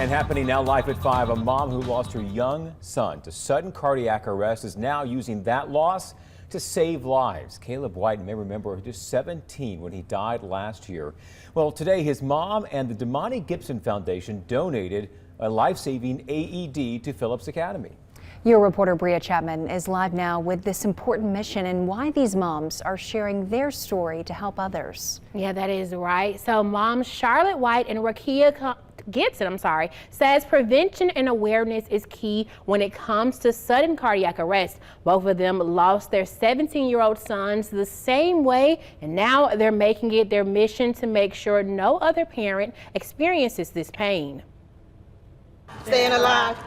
And happening now live at 5, a mom who lost her young son to sudden cardiac arrest is now using that loss to save lives. Caleb White, you may remember, just 17 when he died last year. Well, today his mom and the Damani Gibson Foundation donated a life-saving AED to Phillips Academy. Your reporter Bria Chapman is live now with this important mission and why these moms are sharing their story to help others. Yeah, that is right. So moms Charlotte White and Rakia Gibson, says prevention and awareness is key when it comes to sudden cardiac arrest. Both of them lost their 17-year-old sons the same way, and now they're making it their mission to make sure no other parent experiences this pain. Staying alive,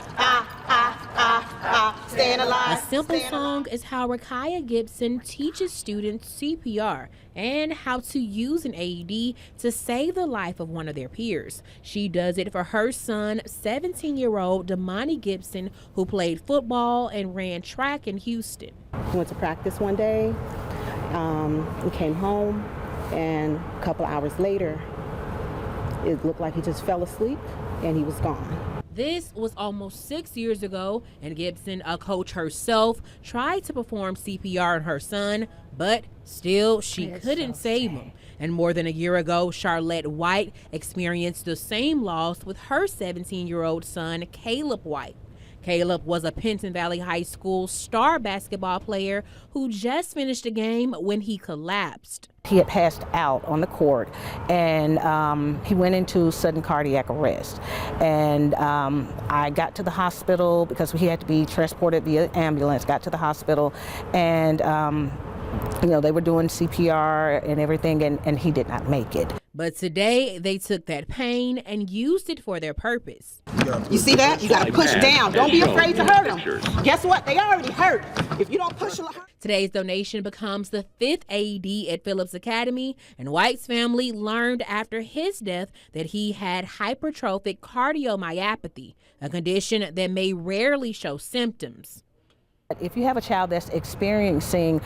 staying alive. A simple song is how Rakia Gibson teaches students CPR and how to use an AED to save the life of one of their peers. She does it for her son, 17-year-old Damani Gibson, who played football and ran track in Houston. We went to practice one day. We came home, and a couple hours later, it looked like he just fell asleep and he was gone. This was almost 6 years ago, and Gibson, a coach herself, tried to perform CPR on her son, but still she couldn't save him. And more than a year ago, Charlotte White experienced the same loss with her 17-year-old son, Caleb White. Caleb was a Penton Valley High School star basketball player who just finished a game when he collapsed. He had passed out on the court, and he went into sudden cardiac arrest. And I got to the hospital because he had to be transported via ambulance. Got to the hospital, and you know, they were doing CPR and everything, and he did not make it. But today, they took that pain and used it for their purpose. You see that? You got to push down. Don't be afraid to hurt them. Guess what? They already hurt. If you don't push them. Today's donation becomes the 5th AED at Phillips Academy, and White's family learned after his death that he had hypertrophic cardiomyopathy, a condition that may rarely show symptoms. If you have a child that's experiencing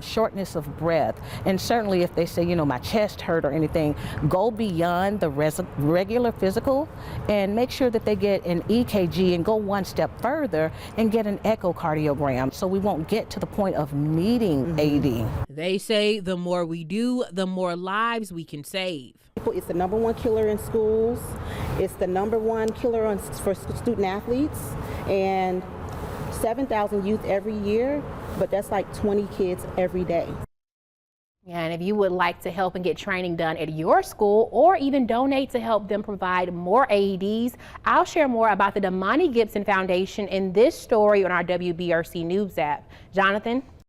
shortness of breath, and certainly if they say, you know, my chest hurt or anything, go beyond the regular physical and make sure that they get an EKG and go one step further and get an echocardiogram so we won't get to the point of needing AED. They say the more we do, the more lives we can save. It's the #1 killer in schools. It's the #1 killer for student athletes, and 7,000 youth every year, but that's like 20 kids every day. And if you would like to help and get training done at your school or even donate to help them provide more AEDs, I'll share more about the Damani Gibson Foundation in this story on our WBRC News app. Jonathan?